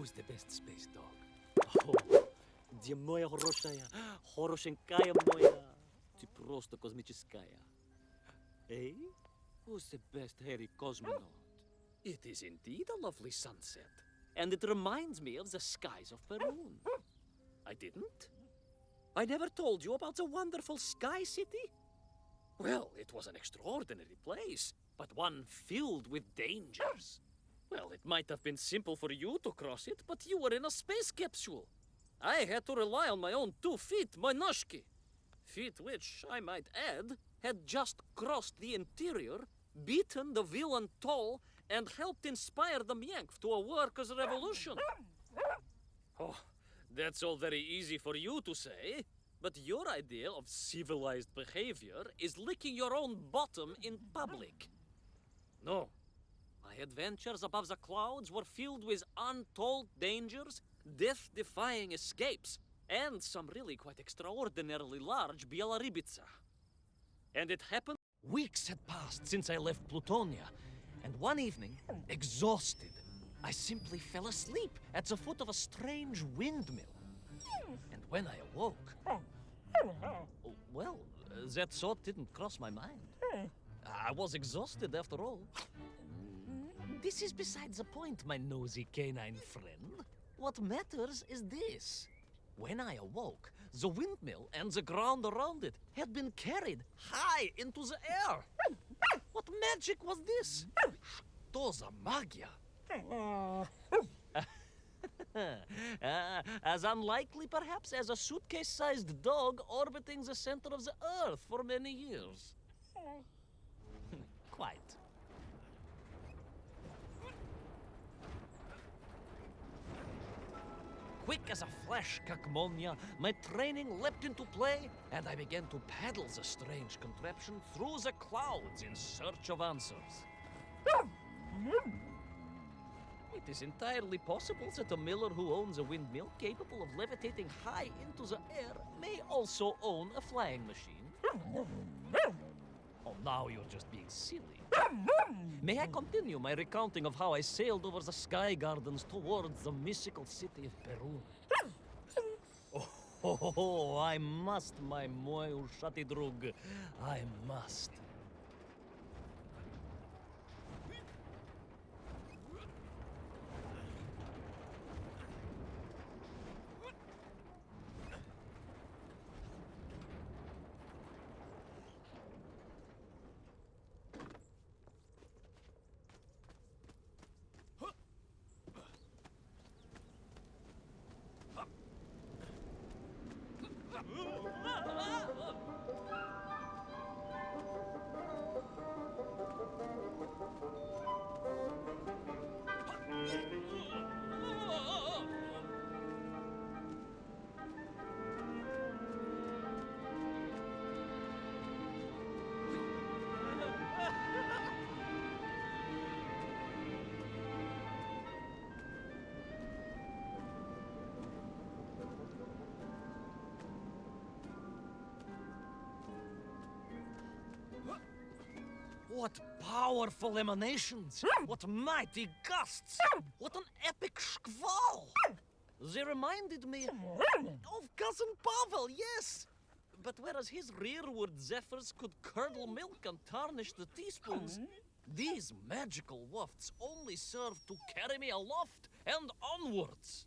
Who's the best space dog? Oh, где моя хорошая, хорошенькая моя, ты просто космическая. Eh? Who's the best hairy cosmonaut? It is indeed a lovely sunset, and it reminds me of the skies of Peru. I didn't? I never told you about the wonderful Sky City? Well, it was an extraordinary place, but one filled with dangers. Well, it might have been simple for you to cross it, but you were in a space capsule. I had to rely on my own 2 feet, my noshki. Feet which, I might add, had just crossed the interior, beaten the villain Toll, and helped inspire the Myank to a workers' revolution. Oh, that's all very easy for you to say, but your idea of civilized behavior is licking your own bottom in public. No. My adventures above the clouds were filled with untold dangers, death-defying escapes, and some really quite extraordinarily large bielaribica. And it happened... Weeks had passed since I left Plutonia, and one evening, exhausted, I simply fell asleep at the foot of a strange windmill. And when I awoke... Well, that thought didn't cross my mind. I was exhausted after all. This is beside the point, my nosy canine friend. What matters is this. When I awoke, the windmill and the ground around it had been carried high into the air. What magic was this? Что за магия? As unlikely, perhaps, as a suitcase-sized dog orbiting the center of the Earth for many years. Quite. Quick as a flash, Kakmonia, my training leapt into play, and I began to paddle the strange contraption through the clouds in search of answers. It is entirely possible that a miller who owns a windmill capable of levitating high into the air may also own a flying machine. Oh, now you're just being silly. May I continue my recounting of how I sailed over the sky gardens towards the mystical city of Peru? Oh, I must, my moj ušati drug. I must. What powerful emanations! What mighty gusts! What an epic schwall! They reminded me of Cousin Pavel, yes! But whereas his rearward zephyrs could curdle milk and tarnish the teaspoons, these magical wafts only serve to carry me aloft and onwards.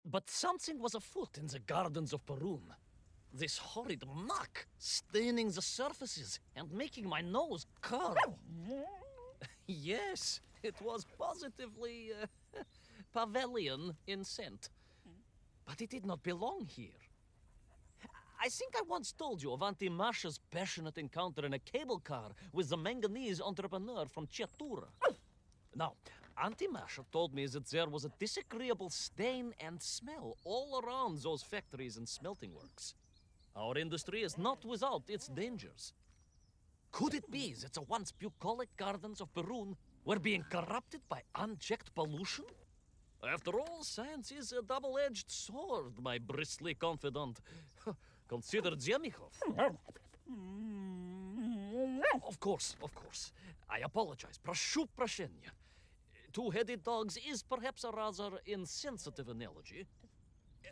But something was afoot in the gardens of Perun. This horrid muck staining the surfaces and making my nose curl. Yes, it was positively pavilion in scent. But it did not belong here. I think I once told you of Auntie Masha's passionate encounter in a cable car with the manganese entrepreneur from Chiatura. Now, Auntie Masha told me that there was a disagreeable stain and smell all around those factories and smelting works. Our industry is not without its dangers. Could it be that the once bucolic gardens of Perun were being corrupted by unchecked pollution? After all, science is a double-edged sword, my bristly confidant. Consider Zemikov. Of course. I apologize. Прошу прощения. Two-headed dogs is perhaps a rather insensitive analogy,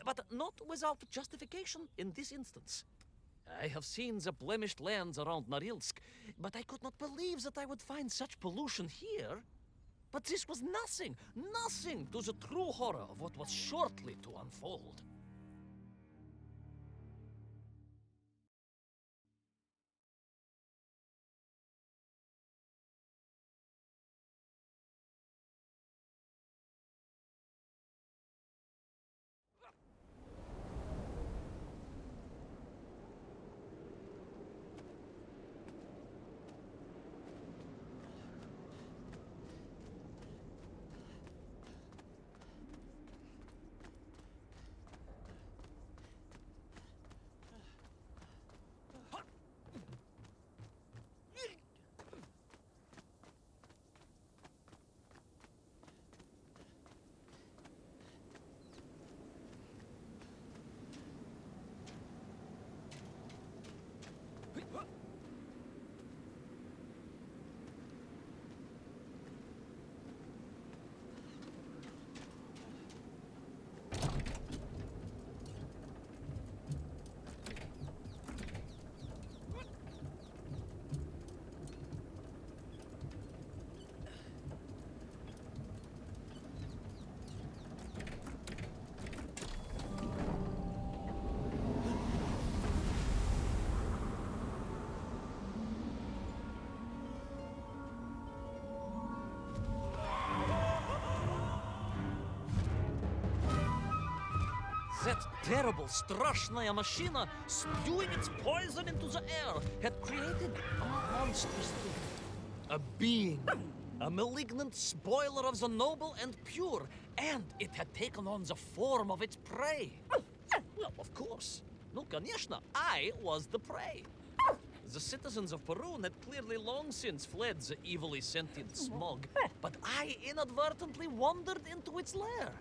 but not without justification in this instance. I have seen the blemished lands around Norilsk, but I could not believe that I would find such pollution here. But this was nothing to the true horror of what was shortly to unfold. That terrible, straszная machina, spewing its poison into the air, had created a monstrous thing. A being. A malignant spoiler of the noble and pure. And it had taken on the form of its prey. Well, of course. No, конечно, I was the prey. The citizens of Perun had clearly long since fled the evilly sentient smog, but I inadvertently wandered into its lair.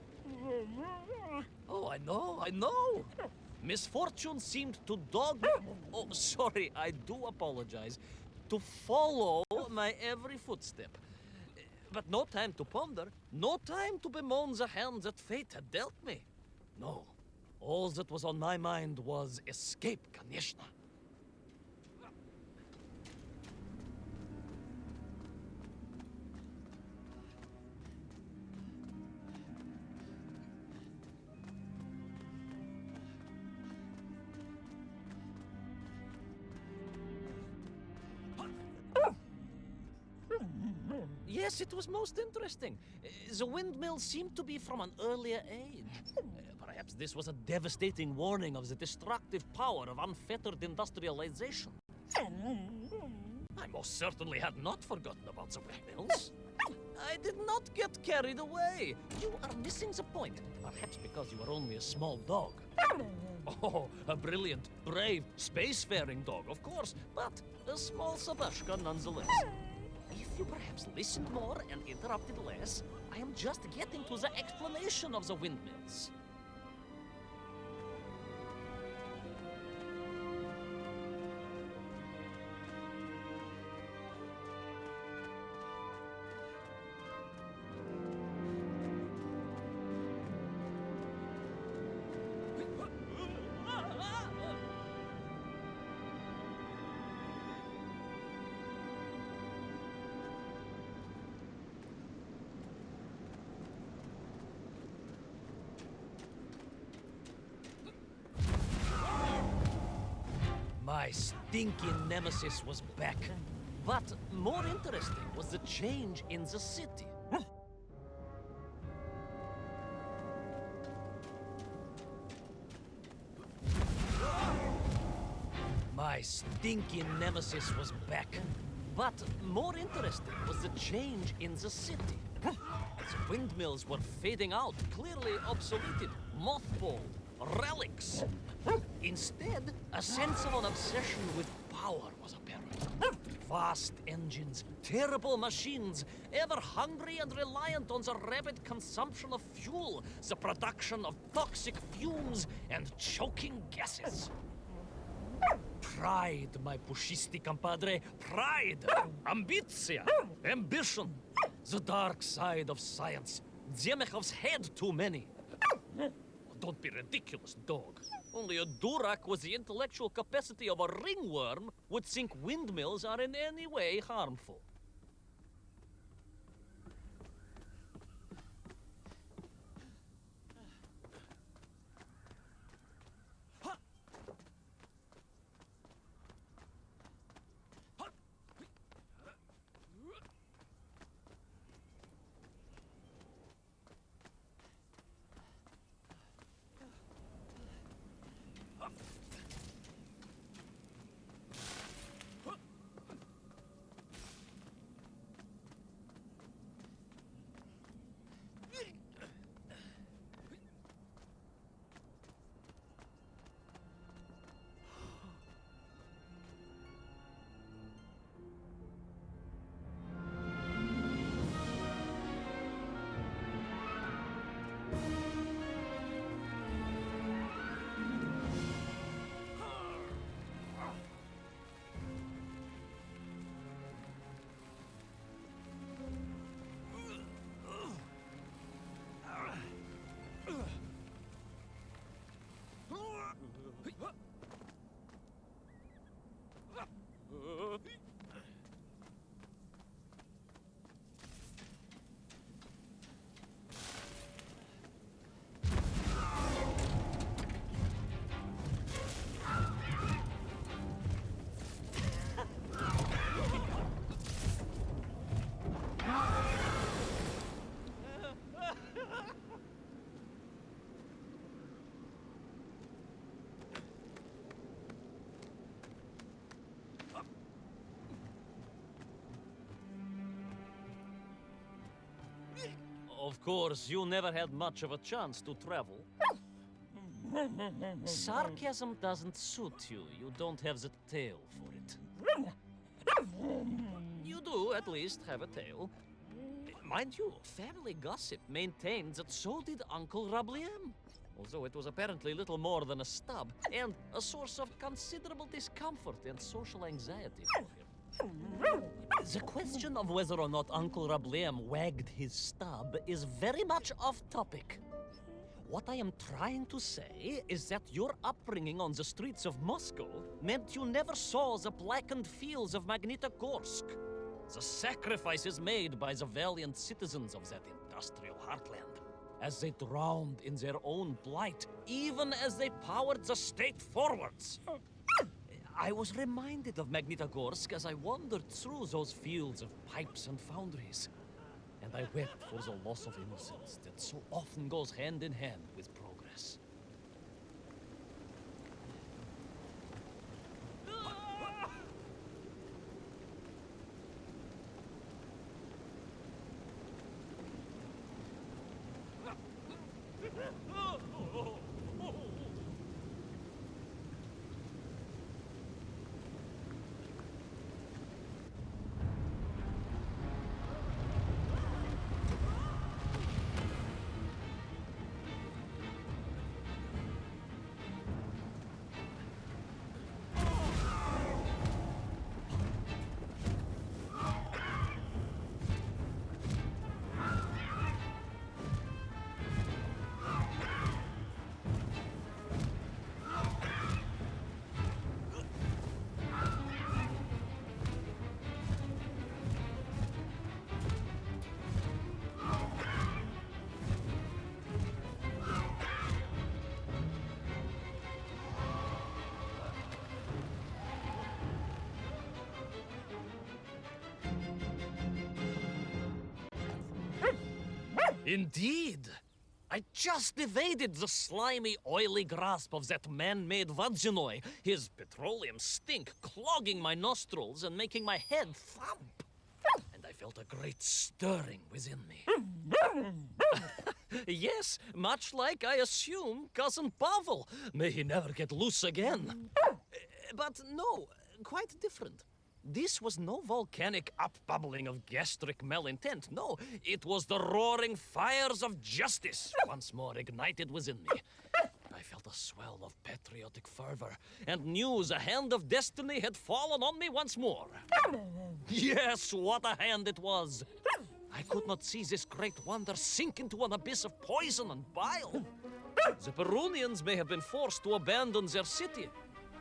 Oh, I know. Misfortune seemed to dog me. Oh, sorry, I do apologize. To follow my every footstep. But no time to ponder, no time to bemoan the hand that fate had dealt me. No, all that was on my mind was escape, конечно. Yes, it was most interesting. The windmill seemed to be from an earlier age. Perhaps this was a devastating warning of the destructive power of unfettered industrialization. I most certainly had not forgotten about the windmills. I did not get carried away. You are missing the point. Perhaps because you are only a small dog. Oh, a brilliant, brave, spacefaring dog, of course, but a small Sabashka nonetheless. If you perhaps listened more and interrupted less, I am just getting to the explanation of the windmills. My stinking nemesis was back. But more interesting was the change in the city. My stinking nemesis was back. But more interesting was the change in the city. As windmills were fading out, clearly obsoleted, mothballed, relics. Instead, a sense of an obsession with power was apparent. Vast engines, terrible machines, ever hungry and reliant on the rapid consumption of fuel, the production of toxic fumes and choking gases. Pride, my pushisti compadre, pride, ambitia, ambition, the dark side of science. Zemechov's had too many. Don't be ridiculous, dog. Only a durak with the intellectual capacity of a ringworm would think windmills are in any way harmful. Of course, you never had much of a chance to travel. Sarcasm doesn't suit you. You don't have the tail for it. You do, at least, have a tail. Mind you, family gossip maintains that so did Uncle Rabliem. Although it was apparently little more than a stub, and a source of considerable discomfort and social anxiety for him. The question of whether or not Uncle Rabliem wagged his stub is very much off topic. What I am trying to say is that your upbringing on the streets of Moscow meant you never saw the blackened fields of Magnitogorsk, the sacrifices made by the valiant citizens of that industrial heartland, as they drowned in their own blight, even as they powered the state forwards. I was reminded of Magnitogorsk as I wandered through those fields of pipes and foundries, and I wept for the loss of innocence that so often goes hand in hand with progress. Indeed. I just evaded the slimy, oily grasp of that man-made vaginoi, his petroleum stink clogging my nostrils and making my head thump. And I felt a great stirring within me. Yes, much like, I assume, Cousin Pavel. May he never get loose again. But no, quite different. This was no volcanic upbubbling of gastric malintent. No, it was the roaring fires of justice once more ignited within me. I felt a swell of patriotic fervor and knew the hand of destiny had fallen on me once more. Yes, what a hand it was. I could not see this great wonder sink into an abyss of poison and bile. The Perunians may have been forced to abandon their city,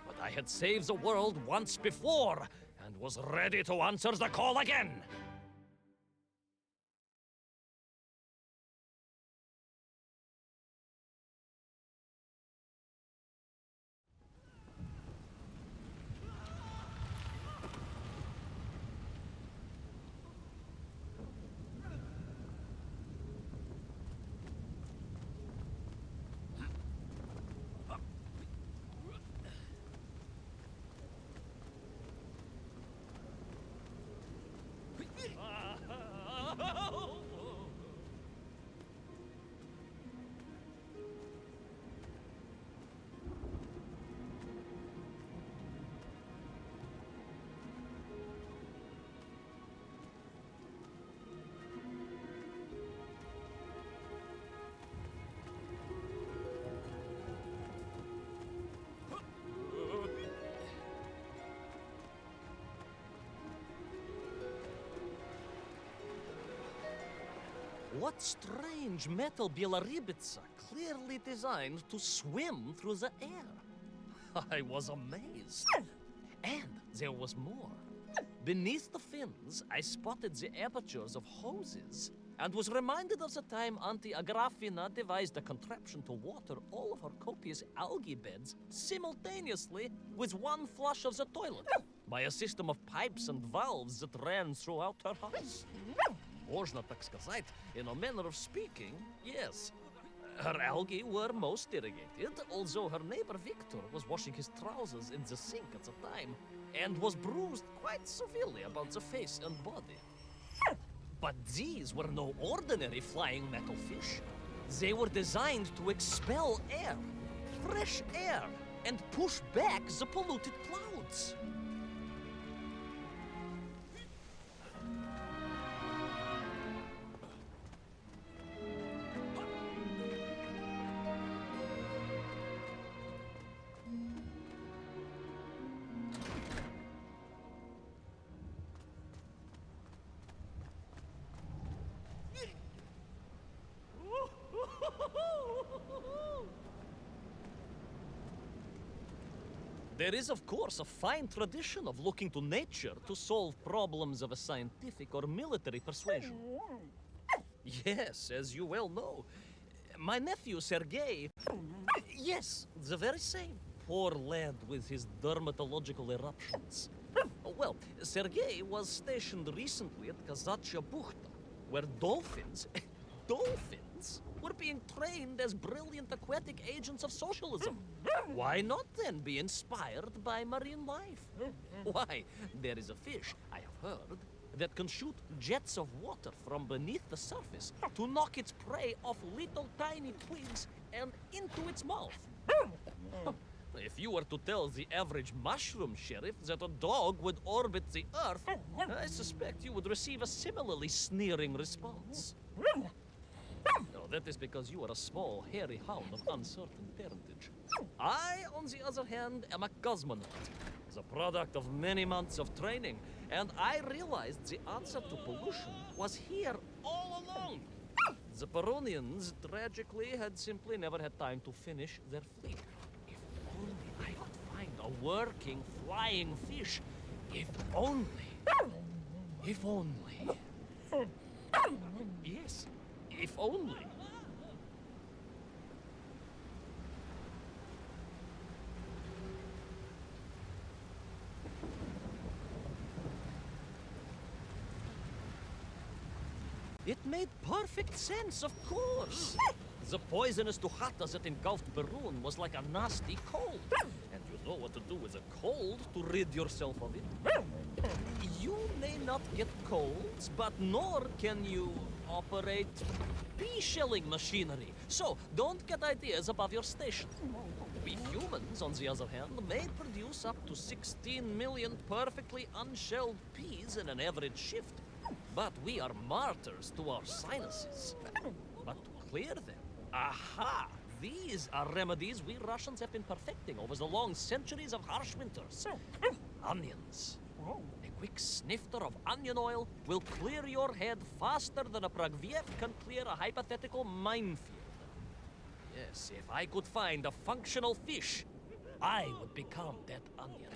but I had saved the world once before and was ready to answer the call again. What strange metal bielorybitsa clearly designed to swim through the air? I was amazed. And there was more. Beneath the fins, I spotted the apertures of hoses and was reminded of the time Auntie Agrafina devised a contraption to water all of her copious algae beds simultaneously with one flush of the toilet by a system of pipes and valves that ran throughout her house. Можно так сказать, in a manner of speaking, yes. Her algae were most irrigated, although her neighbor Victor was washing his trousers in the sink at the time and was bruised quite severely about the face and body. But these were no ordinary flying metal fish. They were designed to expel air, fresh air, and push back the polluted clouds. There is, of course, a fine tradition of looking to nature to solve problems of a scientific or military persuasion. Yes, as you well know. My nephew, Sergei... Yes, the very same. Poor lad with his dermatological eruptions. Well, Sergei was stationed recently at Kazachya Buchta, where dolphins... dolphins? Were being trained as brilliant aquatic agents of socialism. Why not then be inspired by marine life? Why, there is a fish, I have heard, that can shoot jets of water from beneath the surface to knock its prey off little tiny twigs and into its mouth. If you were to tell the average mushroom sheriff that a dog would orbit the Earth, I suspect you would receive a similarly sneering response. No, that is because you are a small, hairy hound of uncertain parentage. I, on the other hand, am a cosmonaut, the product of many months of training, and I realized the answer to pollution was here all along. The Perunians, tragically, had simply never had time to finish their fleet. If only I could find a working, flying fish. If only. If only. Yes. If only. It made perfect sense, of course. The poisonous Duhata that engulfed Barun was like a nasty cold. And you know what to do with a cold to rid yourself of it. You may not get colds, but nor can you operate pea-shelling machinery. So, don't get ideas above your station. We humans, on the other hand, may produce up to 16 million perfectly unshelled peas in an average shift. But we are martyrs to our sinuses. But to clear them, aha! These are remedies we Russians have been perfecting over the long centuries of harsh winters. Onions. A quick snifter of onion oil will clear your head faster than a Pragviev can clear a hypothetical minefield. Yes, if I could find a functional fish, I would become that onion.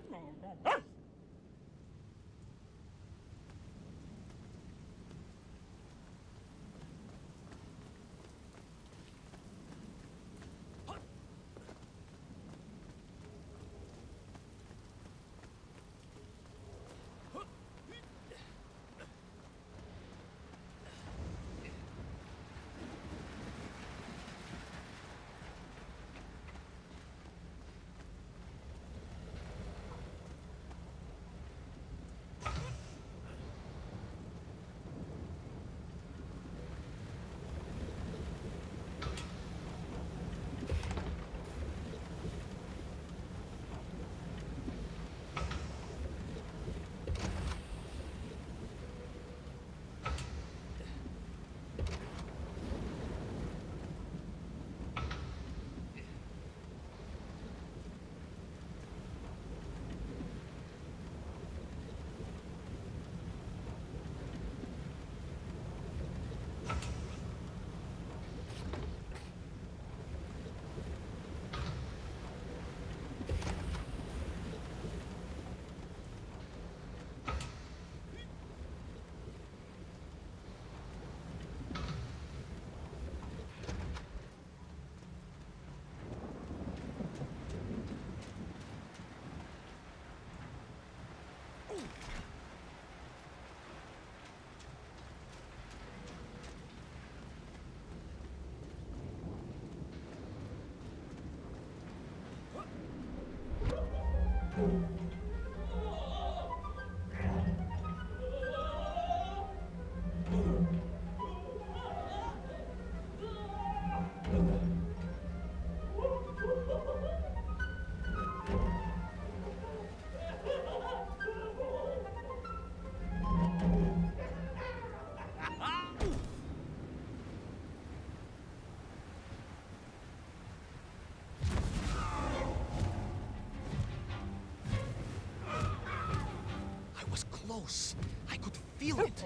Close. I could feel it.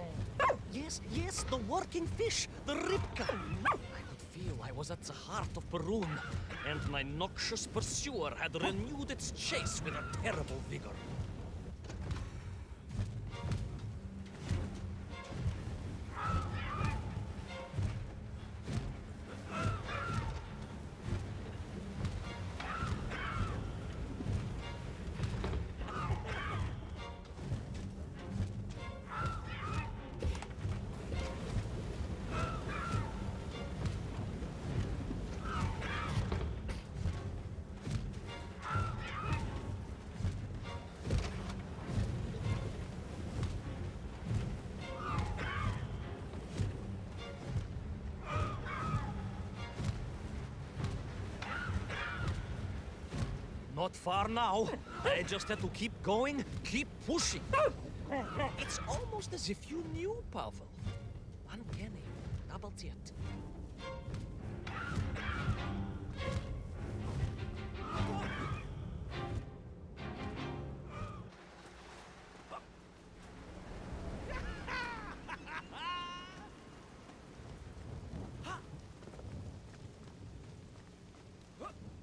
Yes, the working fish, the ribka. I could feel I was at the heart of Perun, and my noxious pursuer had renewed its chase with a terrible vigor. Not far now. I just had to keep going, keep pushing. It's almost as if you knew, Pavel. Uncanny. Double jet.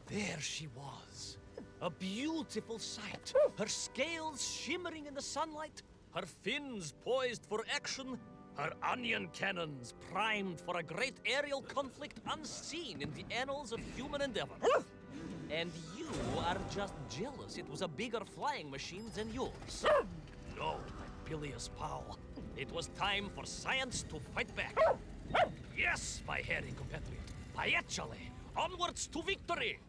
There she was. A beautiful sight. Her scales shimmering in the sunlight, her fins poised for action, her onion cannons primed for a great aerial conflict unseen in the annals of human endeavor. And you are just jealous it was a bigger flying machine than yours. No, my bilious pal. It was time for science to fight back. Yes, my hairy compatriot. Paechale, onwards to victory!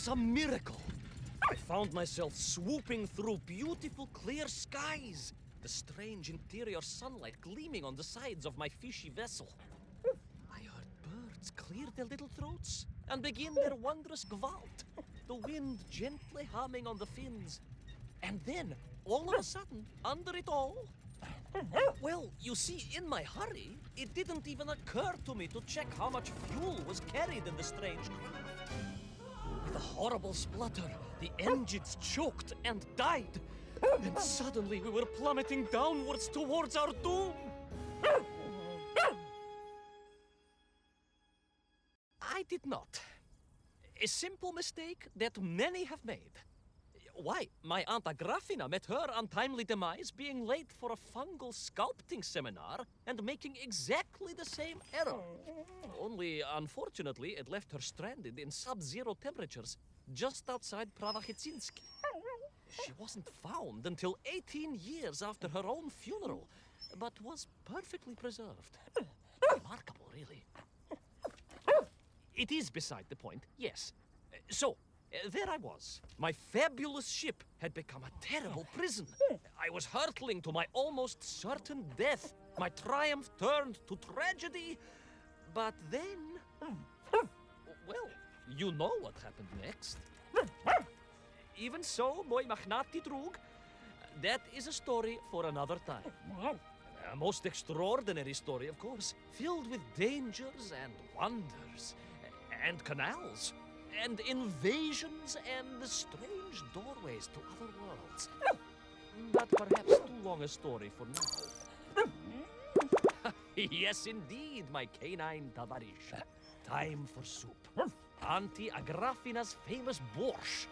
was a miracle. I found myself swooping through beautiful clear skies, the strange interior sunlight gleaming on the sides of my fishy vessel. I heard birds clear their little throats and begin their wondrous gvalt, the wind gently humming on the fins. And then, all of a sudden, under it all, well, you see, in my hurry, it didn't even occur to me to check how much fuel was carried in the strange craft. With a horrible splutter, the engines choked and died. And suddenly we were plummeting downwards towards our doom. I did not. A simple mistake that many have made. Why, my Aunt Agrafina met her untimely demise being late for a fungal sculpting seminar and making exactly the same error. Only, unfortunately, it left her stranded in sub-zero temperatures just outside Pravachitsinsk. She wasn't found until 18 years after her own funeral, but was perfectly preserved. Remarkable, really. It is beside the point, yes. So, there I was. My fabulous ship had become a terrible prison. I was hurtling to my almost certain death. My triumph turned to tragedy. But then... well, you know what happened next. Even so, moi magnati drug, that is a story for another time. A most extraordinary story, of course, filled with dangers and wonders, and canals, and invasions, and strange doorways to other worlds. But perhaps too long a story for now. Yes, indeed, my canine tavarish. Time for soup. Auntie Agrafina's famous borscht.